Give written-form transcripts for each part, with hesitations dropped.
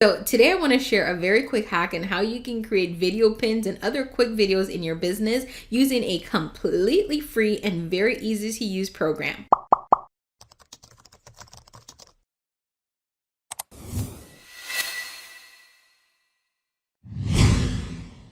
So today I want to share a very quick hack on how you can create video pins and other quick videos in your business using a completely free and very easy to use program.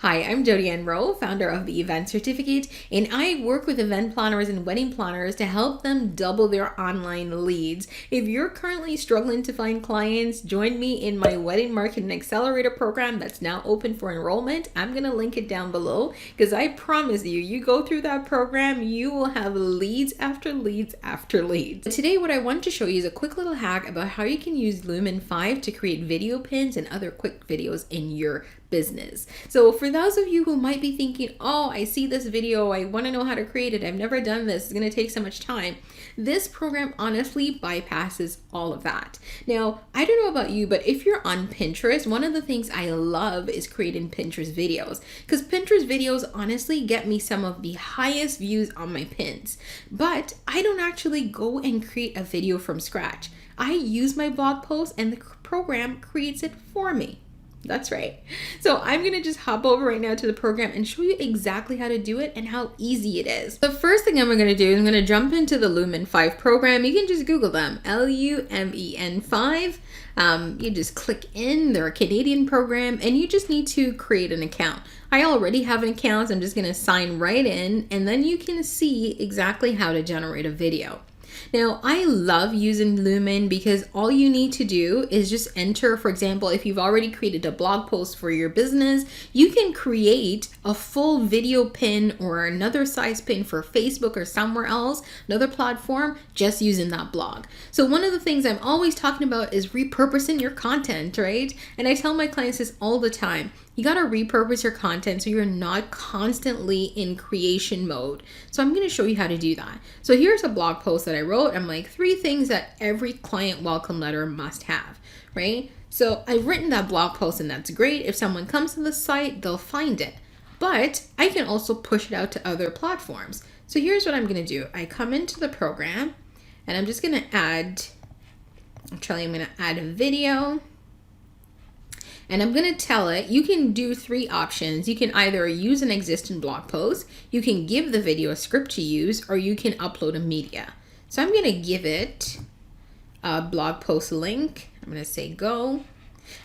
Hi, I'm Jody Ann Rowe, founder of the Event Certificate, and I work with event planners and wedding planners to help them double their online leads. If you're currently struggling to find clients, join me in my Wedding Marketing Accelerator program that's now open for enrollment. I'm going to link it down below because I promise you go through that program, you will have leads after leads after leads. Today, what I want to show you is a quick little hack about how you can use Lumen 5 to create video pins and other quick videos in your business. So for those of you who might be thinking, oh, I see this video, I want to know how to create it, I've never done this, it's going to take so much time. This program honestly bypasses all of that. Now, I don't know about you, but if you're on Pinterest, one of the things I love is creating Pinterest videos, because Pinterest videos honestly get me some of the highest views on my pins. But I don't actually go and create a video from scratch. I use my blog post and the program creates it for me. That's right. So I'm going to just hop over right now to the program and show you exactly how to do it and how easy it is. The first thing I'm going to do is I'm going to jump into the Lumen 5 program. You can just Google them, Lumen 5. You just click in, they're a Canadian program, and you just need to create an account. I already have an account, so I'm just going to sign right in, and then you can see exactly how to generate a video. Now, I love using Lumen because all you need to do is just enter, for example, if you've already created a blog post for your business, you can create a full video pin or another size pin for Facebook or somewhere else, another platform, just using that blog. So one of the things I'm always talking about is repurposing your content, right? And I tell my clients this all the time. You got to repurpose your content so you're not constantly in creation mode. So I'm going to show you how to do that. So here's a blog post that I wrote. I'm like 3 things that every client welcome letter must have, right? So I've written that blog post and that's great. If someone comes to the site, they'll find it. But I can also push it out to other platforms. So here's what I'm going to do. I come into the program and I'm just going to add, I'm going to add a video. And I'm going to tell it, you can do 3 options. You can either use an existing blog post, you can give the video a script to use, or you can upload a media. So I'm going to give it a blog post link. I'm going to say go.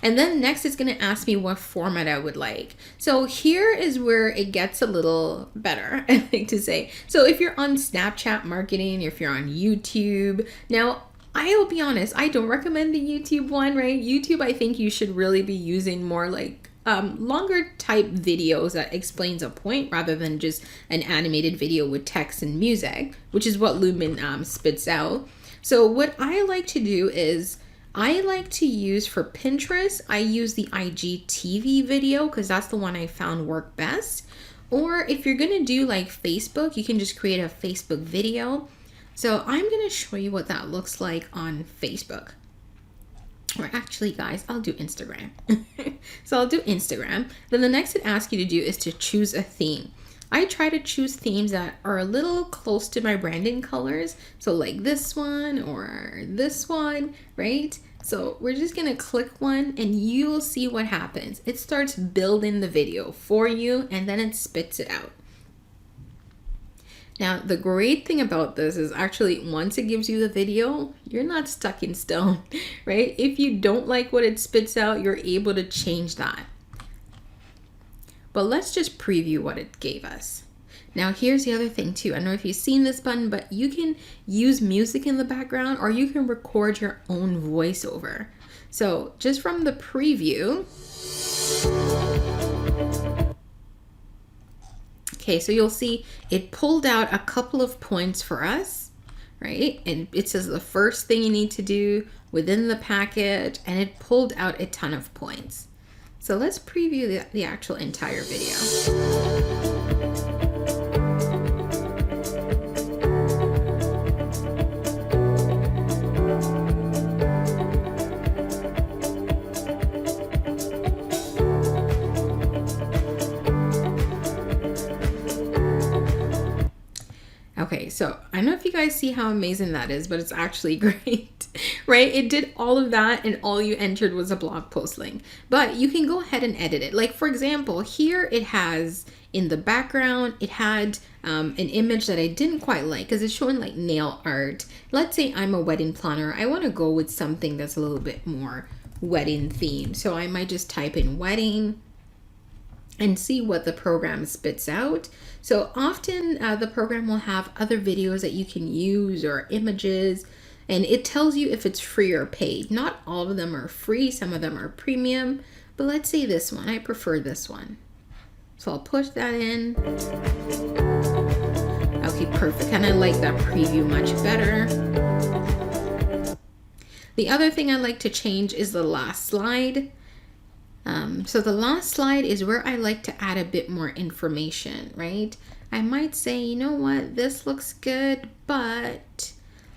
And then next it's going to ask me what format I would like. So here is where it gets a little better, I like to say. So if you're on Snapchat marketing, if you're on YouTube, now I will be honest, I don't recommend the YouTube one, right? YouTube, I think you should really be using more like longer type videos that explains a point rather than just an animated video with text and music, which is what Lumen spits out. So what I like to do is I like to use for Pinterest, I use the IGTV video because that's the one I found work best. Or if you're going to do like Facebook, you can just create a Facebook video. So I'm going to show you what that looks like on Facebook. Or actually, guys, I'll do Instagram. So I'll do Instagram. Then the next it asks you to do is to choose a theme. I try to choose themes that are a little close to my branding colors. So like this one or this one, right? So we're just going to click one and you will see what happens. It starts building the video for you and then it spits it out. Now, the great thing about this is actually once it gives you the video, you're not stuck in stone, right? If you don't like what it spits out, you're able to change that. But let's just preview what it gave us. Now, here's the other thing too. I don't know if you've seen this button, but you can use music in the background or you can record your own voiceover. So just from the preview, okay, so you'll see it pulled out a couple of points for us, right? And it says the first thing you need to do within the package, and it pulled out a ton of points. So let's preview the actual entire video. Okay, so I don't know if you guys see how amazing that is, but it's actually great, right? It did all of that and all you entered was a blog post link. But you can go ahead and edit it. Like for example, here it has in the background, it had an image that I didn't quite like because it's showing like nail art. Let's say I'm a wedding planner. I want to go with something that's a little bit more wedding themed. So I might just type in wedding and see what the program spits out. So often the program will have other videos that you can use or images, and it tells you if it's free or paid. Not all of them are free, some of them are premium, but let's say this one, I prefer this one. So I'll push that in. Okay, perfect. And I like that preview much better. The other thing I like to change is the last slide. So the last slide is where I like to add a bit more information, right? I might say, you know what, this looks good, but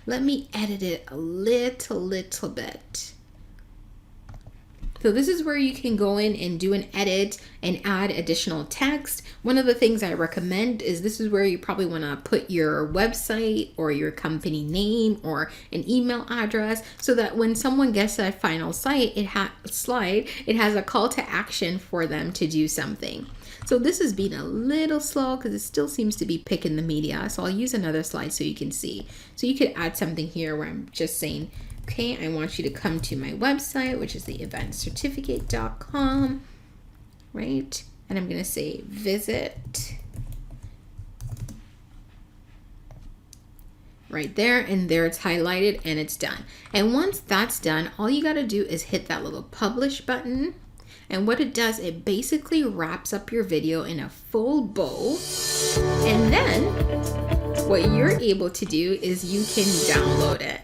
let me edit it a little bit. So this is where you can go in and do an edit and add additional text. One of the things I recommend is this is where you probably want to put your website or your company name or an email address so that when someone gets that final slide, it has a call to action for them to do something. So this has been a little slow because it still seems to be picking the media. So I'll use another slide so you can see. So you could add something here where I'm just saying, okay, I want you to come to my website, which is the eventcertificate.com, right? And I'm going to say visit right there, and there it's highlighted and it's done. And once that's done, all you got to do is hit that little publish button. And what it does, it basically wraps up your video in a full bow. And then what you're able to do is you can download it.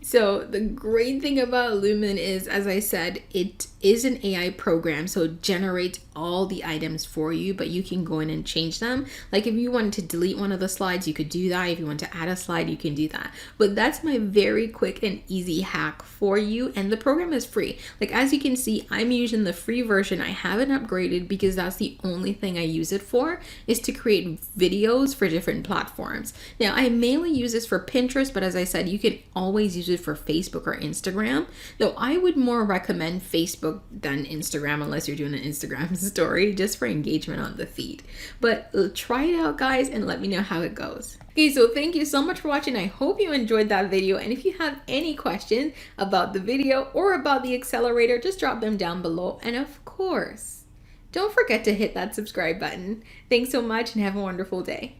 So the great thing about Lumen is, as I said, it is an AI program, so it generates all the items for you, but you can go in and change them. Like if you wanted to delete one of the slides, you could do that. If you want to add a slide, you can do that. But that's my very quick and easy hack for you, and the program is free. Like as you can see, I'm using the free version. I haven't upgraded because that's the only thing I use it for, is to create videos for different platforms. Now I mainly use this for Pinterest, but as I said, you can always use it for Facebook or Instagram, though I would more recommend Facebook than Instagram unless you're doing an Instagram story just for engagement on the feed. But try it out, guys, and let me know how it goes. Okay, so thank you so much for watching. I hope you enjoyed that video, and if you have any questions about the video or about the accelerator, just drop them down below. And of course, don't forget to hit that subscribe button. Thanks so much and have a wonderful day.